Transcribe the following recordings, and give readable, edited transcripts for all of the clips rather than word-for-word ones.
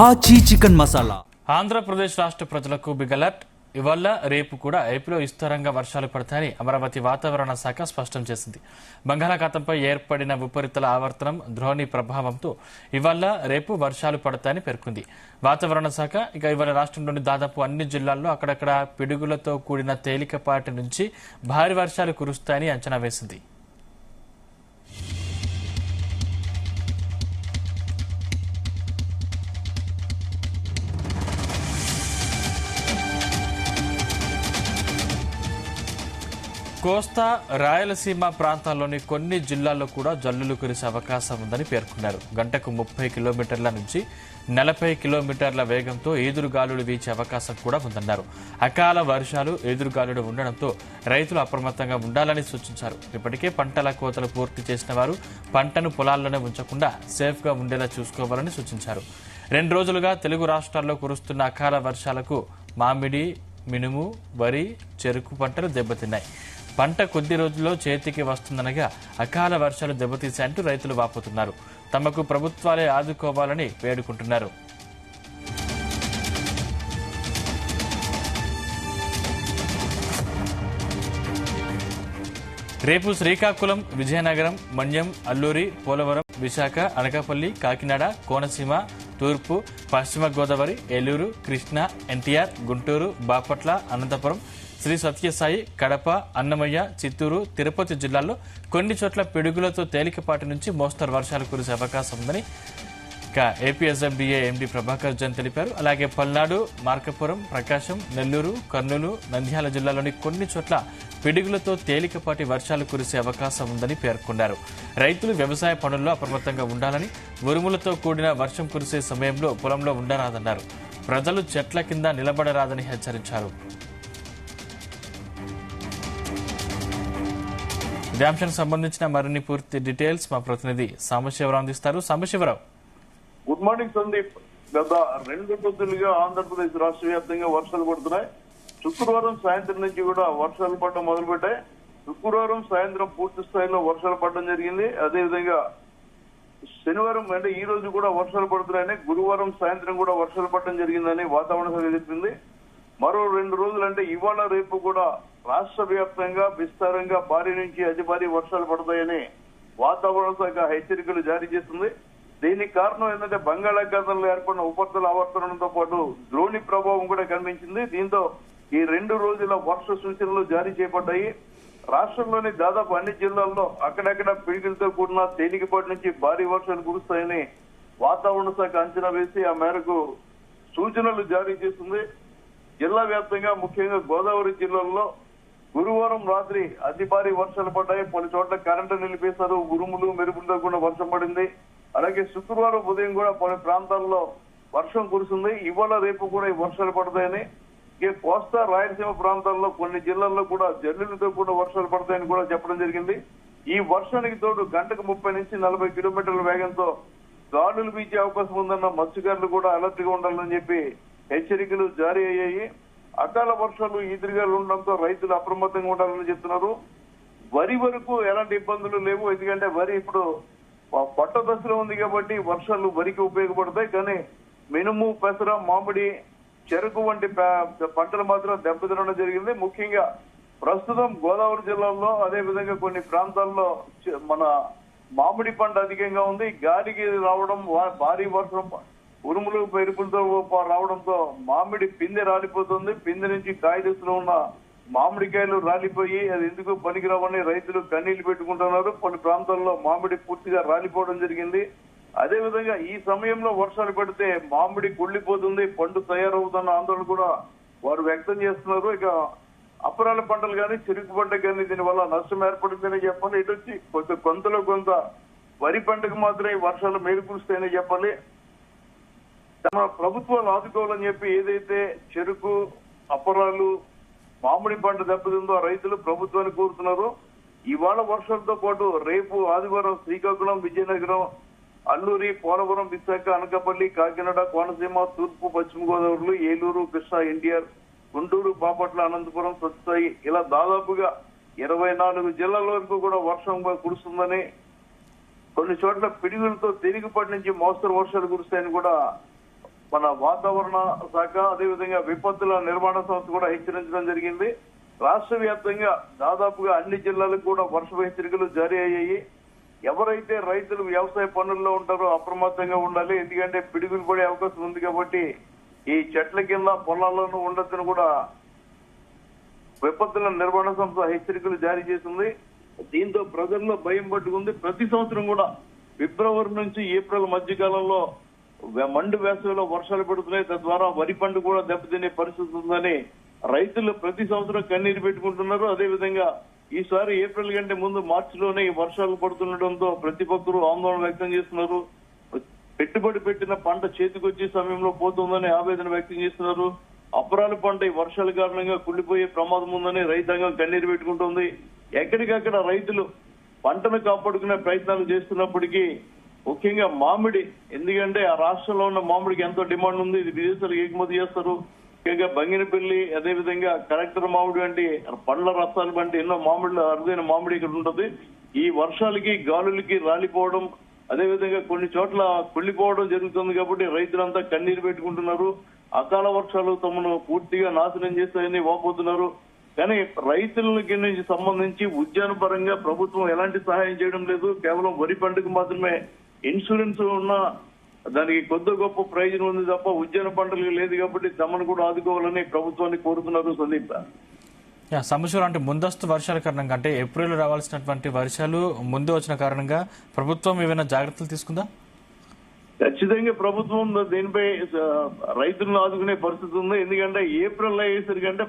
ఆచి చికెన్ మసాలా. ఆంధ్రప్రదేశ్ రాష్ట్ర ప్రజలకు బిగ్ అలర్ట్. ఇవాళ రేపు కూడా ఏపీలో విస్తారంగా వర్షాలు పడతాయని అమరావతి వాతావరణ శాఖ స్పష్టం చేసింది. బంగాళాఖాతంపై ఏర్పడిన ఉపరితల ఆవర్తనం ద్రోణి ప్రభావంతో ఇవాళ రేపు వర్షాలు పడతాయని పేర్కొంది వాతావరణ శాఖ. ఇవాళ రాష్ట్రంలోని దాదాపు అన్ని జిల్లాల్లో అక్కడక్కడ పిడుగులతో కూడిన తేలికపాటి నుంచి భారీ వర్షాలు కురుస్తాయని అంచనా వేసింది. కోస్తా రాయలసీమ ప్రాంతాల్లోని కొన్ని జిల్లాల్లో కూడా జల్లులు కురిసే అవకాశం ఉందని పేర్కొన్నారు. గంటకు 30 కిలోమీటర్ల నుంచి 40 కిలోమీటర్ల వేగంతో ఈదురుగాలులు వీచే అవకాశం కూడా ఉందన్నారు. అకాల వర్షాలు, ఈదురుగాలులు ఉండడంతో రైతులు అప్రమత్తంగా ఉండాలని సూచించారు. ఇప్పటికే పంటల కోతలు పూర్తి చేసిన వారు పంటను పొలాల్లోనే ఉంచకుండా సేఫ్ గా ఉండేలా చూసుకోవాలని సూచించారు. 2 రోజులుగా తెలుగు రాష్ట్రాల్లో కురుస్తున్న అకాల వర్షాలకు మామిడి, మినుము, వరి, చెరుకు పంటలు దెబ్బతిన్నాయి. పంట కొద్ది రోజుల్లో చేతికి వస్తుందనగా అకాల వర్షాలు దెబ్బతీశాయంటూ రైతులు వాపోతున్నారు. తమకు ప్రభుత్వాలే ఆదుకోవాలని వేడుకుంటున్నారు. రేపు శ్రీకాకుళం, విజయనగరం, మన్యం, అల్లూరి, పోలవరం, విశాఖ, అనకాపల్లి, కాకినాడ, కోనసీమ, తూర్పు, పశ్చిమ గోదావరి, ఏలూరు, కృష్ణా, ఎన్టీఆర్, గుంటూరు, బాపట్ల, అనంతపురం, శ్రీ సత్యసాయి, కడప, అన్నమయ్య, చిత్తూరు, తిరుపతి జిల్లాల్లో కొన్ని చోట్ల పిడుగులతో తేలికపాటి నుంచి మోస్తరు వర్షాలు కురిసే అవకాశం ఉందని ఏపీఎస్ఎండిఏ ఎండీ ప్రభాకర్ జన్ తెలిపారు. అలాగే పల్నాడు, మార్కాపురం, ప్రకాశం, నెల్లూరు, కర్నూలు, నంద్యాల జిల్లాలోని కొన్ని చోట్ల పిడుగులతో తేలికపాటి వర్షాలు కురిసే అవకాశం ఉందని పేర్కొన్నారు. రైతులు వ్యవసాయ పనుల్లో అప్రమత్తంగా ఉండాలని, ఉరుములతో కూడిన వర్షం కురిసే సమయంలో పొలంలో ఉండరాదన్నారు. ప్రజలు చెట్ల కింద నిలబడరాదని హెచ్చరించారు. ఇదే అంశానికి సంబంధించిన మరిన్ని పూర్తి డీటెయిల్స్ మా ప్రతినిధి సాంబశివరావు అందిస్తారు. Sambasivarao, good morning Sandeep. గత 2 రోజులుగా ఆంధ్రప్రదేశ్ రాష్ట్ర వ్యాప్తంగా వర్షాలు పడుతున్నాయి. శుక్రవారం సాయంత్రం నుంచి కూడా వర్షాలు పడడం మొదలుపెట్టాయి. శుక్రవారం సాయంత్రం పూర్తి స్థాయిలో వర్షాలు పడడం జరిగింది. అదేవిధంగా శనివారం అంటే ఈ రోజు కూడా వర్షాలు పడుతున్నాయని, గురువారం సాయంత్రం కూడా వర్షాలు పడడం జరిగిందని వాతావరణ శాఖ చెప్పింది. మరో 2 రోజులు అంటే ఇవాళ రేపు కూడా రాష్ట్ర వ్యాప్తంగా విస్తారంగా భారీ నుంచి అతి భారీ వర్షాలు పడతాయని వాతావరణ శాఖ హెచ్చరికలు జారీ చేస్తుంది. దీనికి కారణం ఏంటంటే బంగాళాఖాతంలో ఏర్పడిన ఉపరితల ఆవర్తనంతో పాటు ద్రోణి ప్రభావం కూడా కనిపించింది. దీంతో ఈ 2 రోజుల వర్ష సూచనలు జారీ చేయబడ్డాయి. రాష్ట్రంలోని దాదాపు అన్ని జిల్లాల్లో అక్కడక్కడ పిడుగులతో కూడిన తేలికపాటి నుంచి భారీ వర్షాలు కురుస్తాయని వాతావరణ శాఖ అంచనా వేసి ఆ మేరకు సూచనలు జారీ చేస్తుంది. జిల్లా వ్యాప్తంగా ముఖ్యంగా గోదావరి జిల్లాల్లో గురువారం రాత్రి అతి భారీ వర్షాలు పడ్డాయి. కొన్ని చోట్ల కరెంటు నిలిపేశారు. ఉరుములు, మెరుపులతో కూడా వర్షం పడింది. అలాగే శుక్రవారం ఉదయం కూడా కొన్ని ప్రాంతాల్లో వర్షం కురిసింది. ఇవాళ రేపు కూడా ఈ వర్షాలు పడతాయని, కోస్తా రాయలసీమ ప్రాంతాల్లో కొన్ని జిల్లాల్లో కూడా జల్లులతో కూడా వర్షాలు పడతాయని కూడా చెప్పడం జరిగింది. ఈ వర్షానికి తోడు గంటకు 30 నుంచి 40 కిలోమీటర్ల వేగంతో గాలులు వీచే అవకాశం ఉందన్న మత్స్యకారులు కూడా అలర్ట్ గా ఉండాలని చెప్పి హెచ్చరికలు జారీ అయ్యాయి. అకాల వర్షాలు, ఈదురుగాలు ఉండడంతో రైతులు అప్రమత్తంగా ఉండాలని చెప్తున్నారు. వరి వరకు ఎలాంటి ఇబ్బందులు లేవు. ఎందుకంటే వరి ఇప్పుడు పట్ట దశలో ఉంది కాబట్టి వర్షాలు వరికి ఉపయోగపడతాయి. కానీ మినుము, పెసర, మామిడి, చెరుకు వంటి పంటలు మాత్రం దెబ్బతినడం జరిగింది. ముఖ్యంగా ప్రస్తుతం గోదావరి జిల్లాలో అదేవిధంగా కొన్ని ప్రాంతాల్లో మన మామిడి పంట అధికంగా ఉంది. గాలికి రావడం, భారీ వర్షం, ఉరుములు, మెరుపులతో రావడంతో మామిడి పిందె రాలిపోతుంది. పిందె నుంచి కాయ దశలో ఉన్న మామిడికాయలు రాలిపోయి అది ఎందుకు పనికిరావని రైతులు కన్నీళ్లు పెట్టుకుంటున్నారు. కొన్ని ప్రాంతాల్లో మామిడి పూర్తిగా రాలిపోవడం జరిగింది. అదేవిధంగా ఈ సమయంలో వర్షాలు పడితే మామిడి కుళ్ళిపోతుంది, పండు తయారవుతున్న ఆందోళన కూడా వారు వ్యక్తం చేస్తున్నారు. ఇక అపరాల పంటలు కానీ, చెరుకు పంట కానీ దీనివల్ల నష్టం ఏర్పడిందని చెప్పాలి. ఇటు వచ్చి కొంతలో కొంత వరి పంటకు మాత్రమే వర్షాలు మేలు కురుస్తాయని చెప్పాలి. తమ ప్రభుత్వాలు ఆదుకోవాలని చెప్పి ఏదైతే చెరుకు, అపరాలు, మామిడి పంట దెబ్బతిందో రైతులు ప్రభుత్వాన్ని కోరుతున్నారు. ఇవాళ వర్షాలతో పాటు రేపు ఆదివారం శ్రీకాకుళం, విజయనగరం, అల్లూరి, పోలవరం, విశాఖ, అనకాపల్లి, కాకినాడ, కోనసీమ, తూర్పు, పశ్చిమ గోదావరి, ఏలూరు, కృష్ణా, ఎన్టీఆర్, గుంటూరు, బాపట్ల, అనంతపురం, సత్యసాయి ఇలా దాదాపుగా 24 జిల్లాల వరకు కూడా వర్షం కురుస్తుందని కొన్ని చోట్ల పిడుగులతో తేలికపాటి నుంచి మోస్తరు వర్షాలు కురుస్తాయని కూడా మన వాతావరణ శాఖ అదేవిధంగా విపత్తుల నిర్వహణ సంస్థ కూడా హెచ్చరించడం జరిగింది. రాష్ట్ర వ్యాప్తంగా దాదాపుగా అన్ని జిల్లాలకు కూడా వర్ష హెచ్చరికలు జారీ అయ్యాయి. ఎవరైతే రైతులు వ్యవసాయ పనుల్లో ఉంటారో అప్రమత్తంగా ఉండాలి. ఎందుకంటే పిడుగులు పడే అవకాశం ఉంది కాబట్టి ఈ చెట్ల కింద పొలాల్లోనూ ఉండొచ్చని కూడా విపత్తుల నిర్వహణ సంస్థ హెచ్చరికలు జారీ చేసింది. దీంతో ప్రజల్లో భయం పట్టుకుంది. ప్రతి సంవత్సరం కూడా ఫిబ్రవరి నుంచి ఏప్రిల్ మధ్య కాలంలో మండు వేసవిలో వర్షాలు పడుతున్నాయి. తద్వారా వరి పంట కూడా దెబ్బతినే పరిస్థితి ఉందని రైతులు ప్రతి సంవత్సరం కన్నీరు పెట్టుకుంటున్నారు. అదేవిధంగా ఈసారి ఏప్రిల్ కంటే ముందు మార్చిలోనే వర్షాలు పడుతుండటంతో ప్రతి ఒక్కరూ ఆందోళన వ్యక్తం చేస్తున్నారు. పెట్టుబడి పెట్టిన పంట చేతికొచ్చే సమయంలో పోతుందని ఆవేదన వ్యక్తం చేస్తున్నారు. అపరాల పంట ఈ వర్షాల కారణంగా కుళ్ళిపోయే ప్రమాదం ఉందని రైతాంగం కన్నీరు పెట్టుకుంటుంది. ఎక్కడికక్కడ రైతులు పంటను కాపాడుకునే ప్రయత్నాలు చేస్తున్నప్పటికీ ముఖ్యంగా మామిడి, ఎందుకంటే ఆ రాష్ట్రంలో ఉన్న మామిడికి ఎంతో డిమాండ్ ఉంది. ఇది విదేశాలకు ఎగుమతి చేస్తారు. ముఖ్యంగా బంగినపల్లి అదేవిధంగా కలెక్టర్ మామిడి వంటి పండ్ల రసాలు వంటి ఎన్నో మామిడి అరుదైన మామిడి ఇక్కడ ఉంటుంది. ఈ వర్షాలకి గాలులకి రాలిపోవడం అదేవిధంగా కొన్ని చోట్ల కుళ్ళిపోవడం జరుగుతుంది కాబట్టి రైతులంతా కన్నీరు పెట్టుకుంటున్నారు. అకాల వర్షాలు తమను పూర్తిగా నాశనం చేస్తాయని వాపోతున్నారు. కానీ రైతులకి నుంచి సంబంధించి ఉద్యాన పరంగా ప్రభుత్వం ఎలాంటి సహాయం చేయడం లేదు. కేవలం వరి పంటకు మాత్రమే ఇన్సూరెన్స్ ఉన్న దానికి కొద్ది గొప్ప ప్రయోజనం ఉంది తప్ప ఉద్యాన పంటలకు లేదు కాబట్టి తమను కూడా ఆదుకోవాలని ప్రభుత్వాన్ని కోరుతున్నారు. సందీప్, సమస్యలు అంటే ముందస్తు వర్షాల కారణంగా అంటే ఏప్రిల్ రావాల్సినటువంటి వర్షాలు ముందు వచ్చిన కారణంగా ప్రభుత్వం ఏమైనా జాగ్రత్తలు తీసుకుందా? ఖచ్చితంగా ప్రభుత్వం దీనిపై రైతులను ఆదుకునే పరిస్థితి ఉంది. ఎందుకంటే ఏప్రిల్ అయ్యేసరికంటే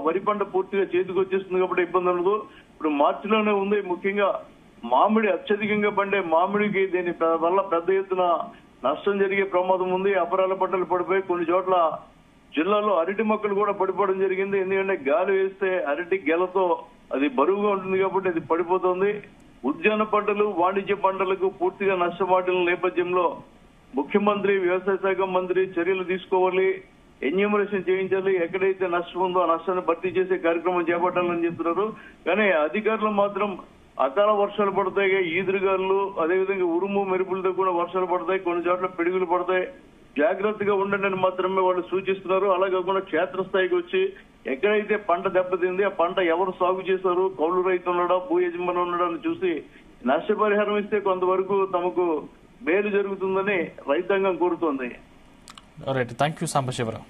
వరి పంట పూర్తిగా చేతికి వచ్చేస్తుంది కాబట్టి ఇబ్బంది ఉండదు. ఇప్పుడు మార్చిలోనే ఉంది. ముఖ్యంగా మామిడి అత్యధికంగా పండే మామిడికి దీని వల్ల పెద్ద ఎత్తున నష్టం జరిగే ప్రమాదం ఉంది. అపరాల పంటలు పడిపోయి కొన్ని చోట్ల జిల్లాలో అరటి మొక్కలు కూడా పడిపోవడం జరిగింది. ఎందుకంటే గాలి వేస్తే అరటి గెలతో అది బరువుగా ఉంటుంది కాబట్టి అది పడిపోతుంది. ఉద్యాన పంటలు వాణిజ్య పంటలకు పూర్తిగా నష్టపాటిన నేపథ్యంలో ముఖ్యమంత్రి వ్యవసాయ శాఖ మంత్రి చర్యలు తీసుకోవాలి, ఎన్యూమరేషన్ చేయించాలి. ఎక్కడైతే నష్టం ఉందో ఆ నష్టాన్ని భర్తీ చేసే కార్యక్రమం చేపట్టాలని చెప్తున్నారు. కానీ అధికారులు మాత్రం అకాల వర్షాలు పడతాయి, ఈదురుగాలు అదేవిధంగా ఉరుము మెరుపులతో కూడా వర్షాలు పడతాయి, కొన్ని చోట్ల పిడుగులు పడతాయి, జాగ్రత్తగా ఉండండి అని మాత్రమే వాళ్ళు సూచిస్తున్నారు. అలా కాకుండా క్షేత్రస్థాయికి వచ్చి ఎక్కడైతే పంట దెబ్బతింది ఆ పంట ఎవరు సాగు చేశారు, కౌలు రైతు ఉన్నాడా భూ యజమాని ఉన్నాడా అని చూసి నష్టపరిహారం ఇస్తే కొంతవరకు తమకు మేలు జరుగుతుందని రైతాంగం కోరుతోంది. Right, thank you Sambasivarao.